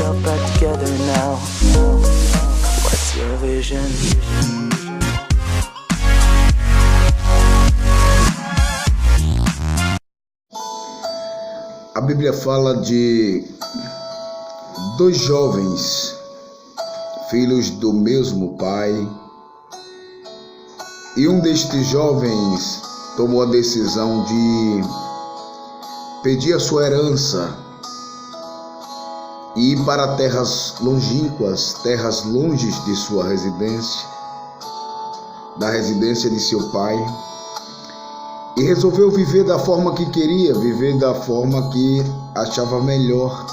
all back together now. What's your vision? A Bíblia fala de dois jovens, filhos do mesmo pai, e um destes jovens tomou a decisão de pedir a sua herança e ir para terras longínquas, terras longes de sua residência, da residência de seu pai, e resolveu viver da forma que queria, viver da forma que achava melhor.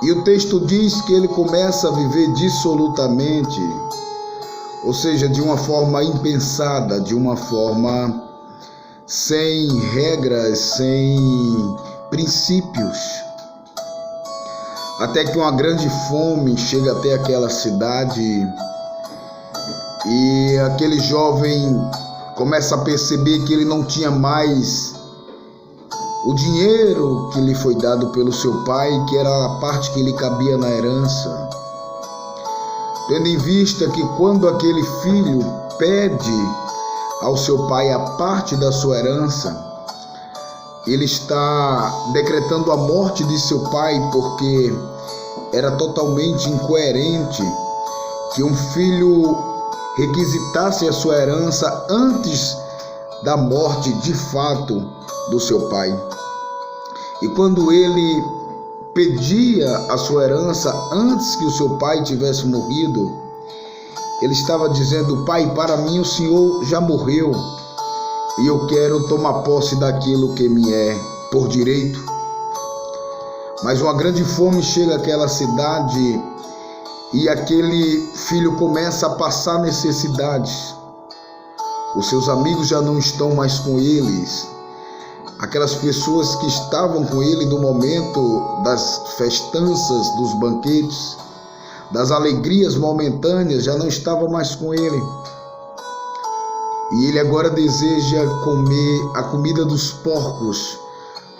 E o texto diz que ele começa a viver dissolutamente, ou seja, de uma forma impensada, de uma forma sem regras, sem princípios. Até que uma grande fome chega até aquela cidade e aquele jovem começa a perceber que ele não tinha mais o dinheiro que lhe foi dado pelo seu pai, que era a parte que lhe cabia na herança. Tendo em vista que quando aquele filho pede ao seu pai a parte da sua herança, ele está decretando a morte de seu pai, porque era totalmente incoerente que um filho requisitasse a sua herança antes da morte de fato do seu pai. E quando ele pedia a sua herança antes que o seu pai tivesse morrido, ele estava dizendo: pai, para mim o senhor já morreu e eu quero tomar posse daquilo que me é por direito. Mas uma grande fome chega àquela cidade e aquele filho começa a passar necessidades. Os seus amigos já não estão mais com eles. Aquelas pessoas que estavam com ele no momento das festanças, dos banquetes, das alegrias momentâneas, já não estavam mais com ele. E ele agora deseja comer a comida dos porcos,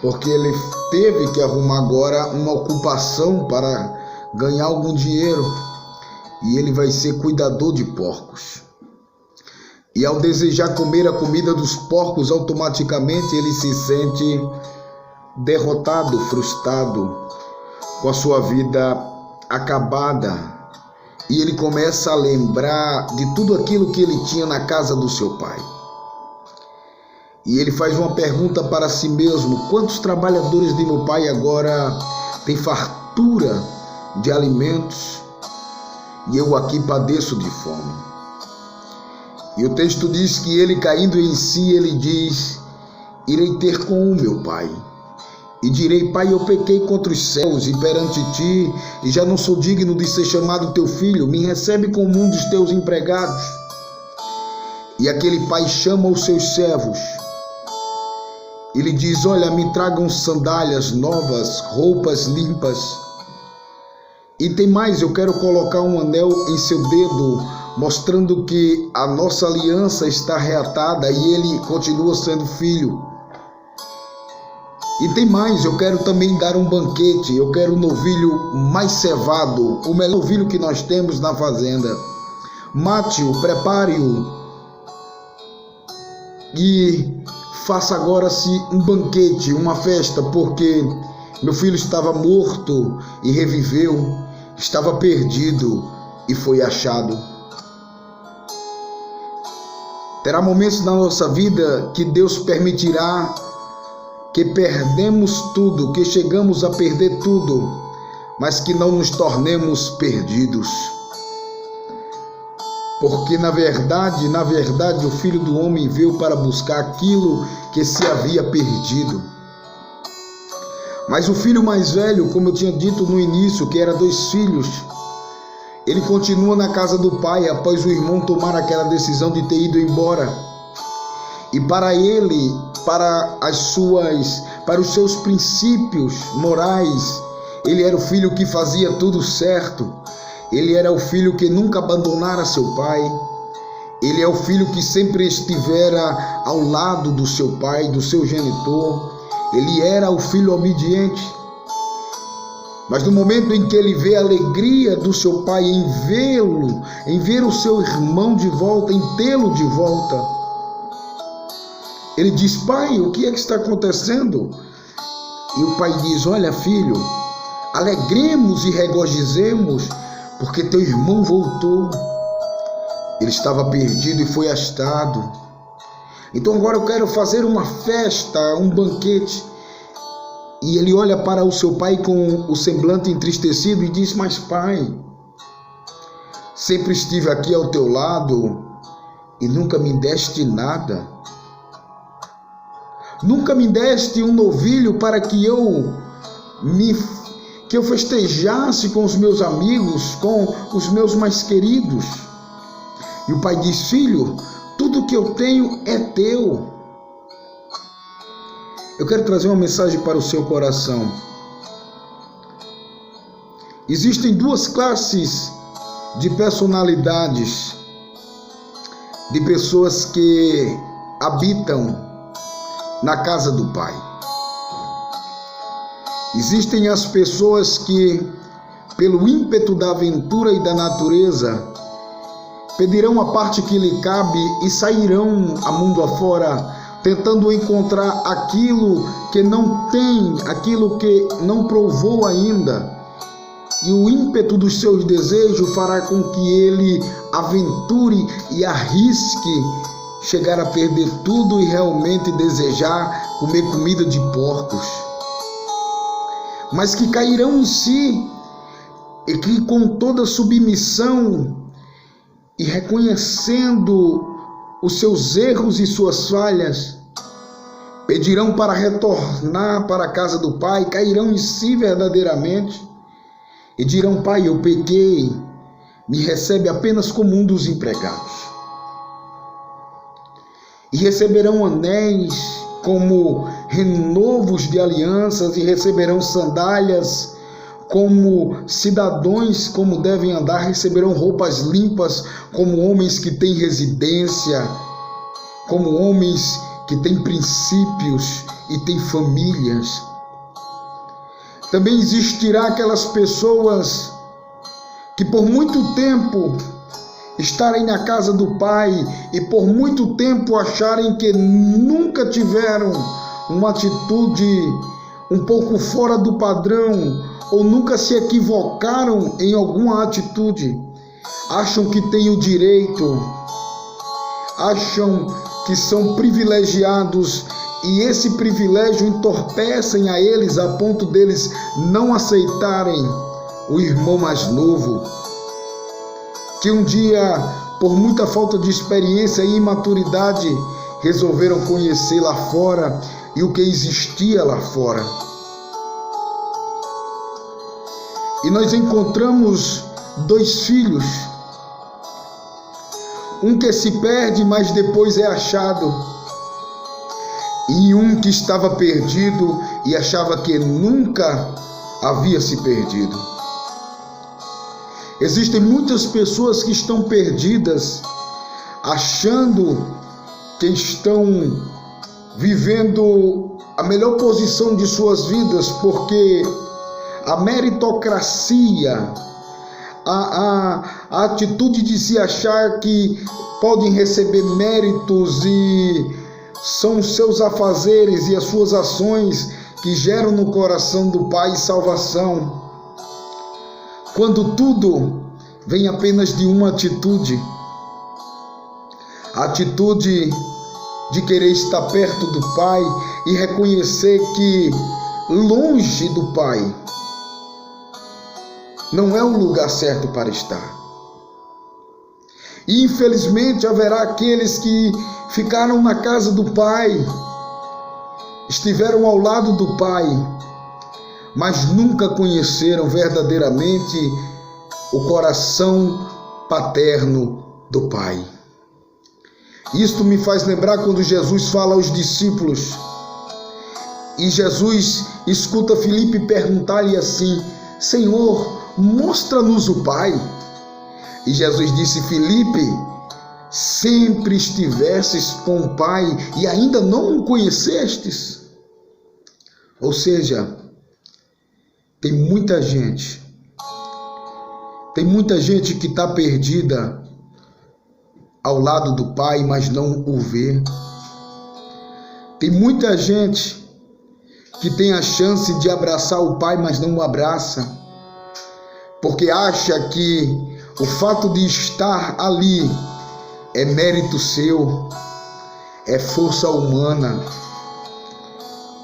porque ele teve que arrumar agora uma ocupação para ganhar algum dinheiro, e ele vai ser cuidador de porcos. E ao desejar comer a comida dos porcos, automaticamente ele se sente derrotado, frustrado, com a sua vida acabada. E ele começa a lembrar de tudo aquilo que ele tinha na casa do seu pai. E ele faz uma pergunta para si mesmo: quantos trabalhadores de meu pai agora têm fartura de alimentos e eu aqui padeço de fome? E o texto diz que ele, caindo em si, ele diz: irei ter com o meu pai e direi: pai, eu pequei contra os céus e perante ti, e já não sou digno de ser chamado teu filho, me recebe como um dos teus empregados. E aquele pai chama os seus servos e lhe diz: olha, me tragam sandálias novas, roupas limpas, e tem mais, eu quero colocar um anel em seu dedo, mostrando que a nossa aliança está reatada e ele continua sendo filho. E tem mais, eu quero também dar um banquete, eu quero um novilho mais cevado, o melhor novilho que nós temos na fazenda. Mate-o, prepare-o e faça agora-se um banquete, uma festa, porque meu filho estava morto e reviveu, estava perdido e foi achado. Terá momentos na nossa vida que Deus permitirá que perdemos tudo, que chegamos a perder tudo, mas que não nos tornemos perdidos. Porque na verdade, o Filho do Homem veio para buscar aquilo que se havia perdido. Mas o filho mais velho, como eu tinha dito no início, que era 2 filhos, ele continua na casa do pai após o irmão tomar aquela decisão de ter ido embora. E para ele, para os seus princípios morais, ele era o filho que fazia tudo certo. Ele era o filho que nunca abandonara seu pai. Ele é o filho que sempre estivera ao lado do seu pai, do seu genitor. Ele era o filho obediente. Mas no momento em que ele vê a alegria do seu pai em vê-lo, em ver o seu irmão de volta, em tê-lo de volta, ele diz: pai, o que é que está acontecendo? E o pai diz: olha, filho, alegremos e regozijemos, porque teu irmão voltou. Ele estava perdido e foi achado. Então agora eu quero fazer uma festa, um banquete. E ele olha para o seu pai com o semblante entristecido e diz: mas pai, sempre estive aqui ao teu lado e nunca me deste nada. Nunca me deste um novilho para que eu festejasse com os meus amigos, com os meus mais queridos. E o pai diz: filho, tudo que eu tenho é teu. Eu quero trazer uma mensagem para o seu coração. Existem duas classes de personalidades, de pessoas que habitam na casa do Pai. Existem as pessoas que, pelo ímpeto da aventura e da natureza, pedirão a parte que lhe cabe e sairão a mundo afora, tentando encontrar aquilo que não tem, aquilo que não provou ainda. E o ímpeto dos seus desejos fará com que ele aventure e arrisque chegar a perder tudo e realmente desejar comer comida de porcos. Mas que cairão em si e que, com toda submissão e reconhecendo os seus erros e suas falhas, pedirão para retornar para a casa do Pai, cairão em si verdadeiramente e dirão: pai, eu pequei, me recebe apenas como um dos empregados. E receberão anéis como renovos de alianças, e receberão sandálias como cidadãos, como devem andar, receberão roupas limpas como homens que têm residência, como homens que têm princípios e têm famílias. Também existirá aquelas pessoas que por muito tempo estarem na casa do Pai e por muito tempo acharem que nunca tiveram uma atitude um pouco fora do padrão, ou nunca se equivocaram em alguma atitude, acham que têm o direito, acham que são privilegiados, e esse privilégio entorpecem a eles a ponto deles não aceitarem o irmão mais novo, que um dia, por muita falta de experiência e imaturidade, resolveram conhecer lá fora e o que existia lá fora. E nós encontramos dois filhos, um que se perde, mas depois é achado, e um que estava perdido e achava que nunca havia se perdido. Existem muitas pessoas que estão perdidas, achando que estão vivendo a melhor posição de suas vidas, porque a meritocracia, a atitude de se achar que podem receber méritos e são os seus afazeres e as suas ações que geram no coração do Pai salvação, quando tudo vem apenas de uma atitude, a atitude de querer estar perto do Pai e reconhecer que longe do Pai não é o lugar certo para estar. E infelizmente haverá aqueles que ficaram na casa do Pai, estiveram ao lado do Pai, mas nunca conheceram verdadeiramente o coração paterno do Pai. Isto me faz lembrar quando Jesus fala aos discípulos, e Jesus escuta Filipe perguntar-lhe assim: Senhor, mostra-nos o Pai. E Jesus disse: Filipe, sempre estivesses com o Pai e ainda não o conhecestes? Ou seja, Tem muita gente que está perdida ao lado do Pai, mas não o vê. Tem muita gente que tem a chance de abraçar o Pai, mas não o abraça, porque acha que o fato de estar ali é mérito seu, é força humana.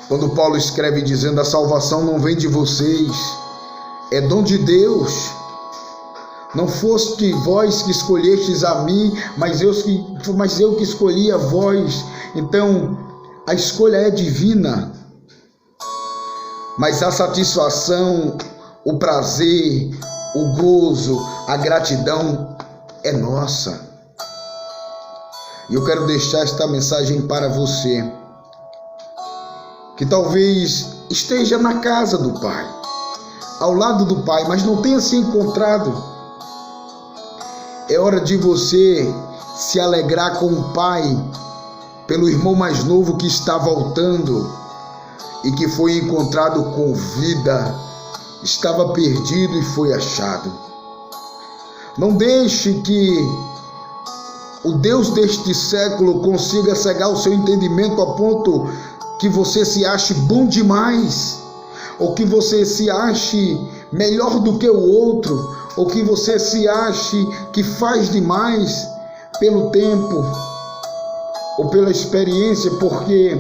Quando Paulo escreve dizendo: a salvação não vem de vocês, é dom de Deus. Não foste vós que escolhestes a mim, mas eu que escolhi a vós. Então, a escolha é divina. Mas a satisfação, o prazer, o gozo, a gratidão é nossa. E eu quero deixar esta mensagem para você, que talvez esteja na casa do Pai, ao lado do Pai, mas não tenha se encontrado. É hora de você se alegrar com o Pai pelo irmão mais novo que está voltando e que foi encontrado com vida, estava perdido e foi achado. Não deixe que o Deus deste século consiga cegar o seu entendimento a ponto que você se ache bom demais, ou que você se ache melhor do que o outro, ou que você se ache que faz demais pelo tempo ou pela experiência, porque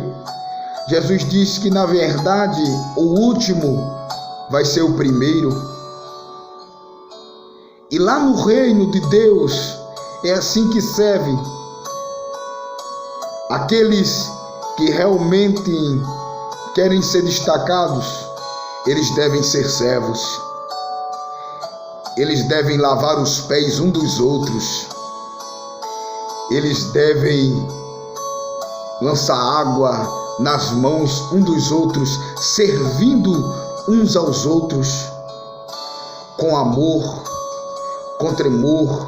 Jesus disse que na verdade o último vai ser o primeiro. E lá no reino de Deus é assim que serve aqueles que realmente querem ser destacados. Eles devem ser servos. Eles devem lavar os pés um dos outros. Eles devem lançar água nas mãos um dos outros, servindo uns aos outros, com amor, com tremor,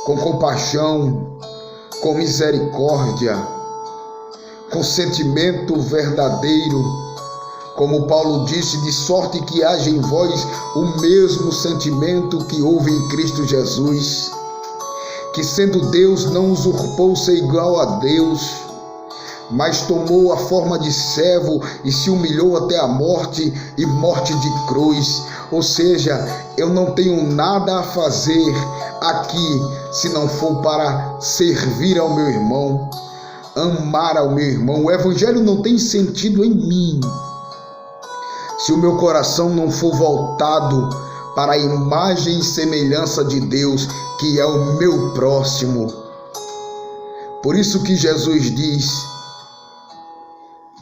com compaixão, com misericórdia, com sentimento verdadeiro. Como Paulo disse, de sorte que haja em vós o mesmo sentimento que houve em Cristo Jesus, que sendo Deus não usurpou ser igual a Deus, mas tomou a forma de servo e se humilhou até a morte e morte de cruz. Ou seja, eu não tenho nada a fazer aqui se não for para servir ao meu irmão, amar ao meu irmão. O evangelho não tem sentido em mim se o meu coração não for voltado para a imagem e semelhança de Deus, que é o meu próximo. Por isso que Jesus diz,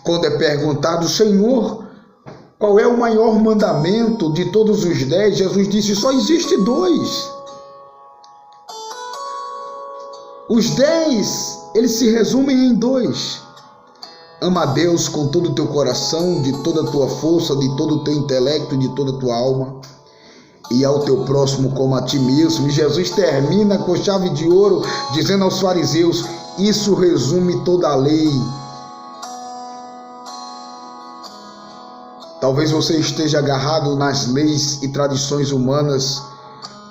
quando é perguntado: Senhor, qual é o maior mandamento de todos os 10? Jesus disse: só existe 2. Os 10, eles se resumem em 2. Ama a Deus com todo o teu coração, de toda a tua força, de todo o teu intelecto, de toda a tua alma, e ao teu próximo como a ti mesmo. E Jesus termina com chave de ouro, dizendo aos fariseus: isso resume toda a lei. Talvez você esteja agarrado nas leis e tradições humanas,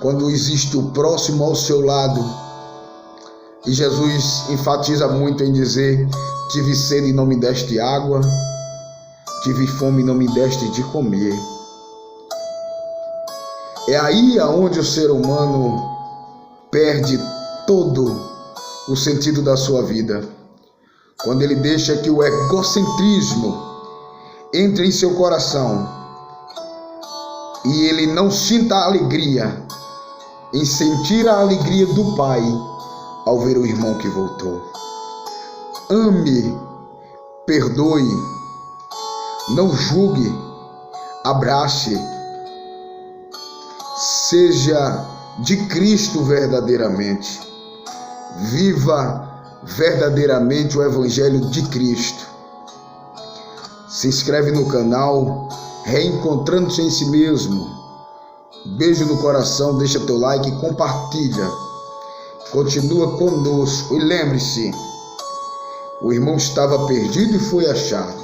quando existe o próximo ao seu lado. E Jesus enfatiza muito em dizer: tive sede e não me deste água, tive fome e não me deste de comer. É aí aonde o ser humano perde todo o sentido da sua vida, quando ele deixa que o egocentrismo entre em seu coração e ele não sinta a alegria em sentir a alegria do Pai ao ver o irmão que voltou. Ame, perdoe, não julgue, abrace, seja de Cristo verdadeiramente, viva verdadeiramente o Evangelho de Cristo. Se inscreve no canal, Reencontrando-se em Si Mesmo. Beijo no coração, deixa teu like, compartilha, continua conosco e lembre-se, o irmão estava perdido e foi achado,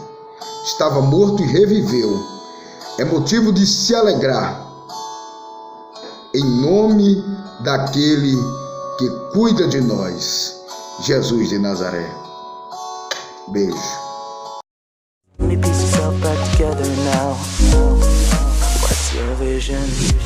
estava morto e reviveu, é motivo de se alegrar, em nome daquele que cuida de nós, Jesus de Nazaré. Beijo. Let me piece yourself back together now. What's your vision?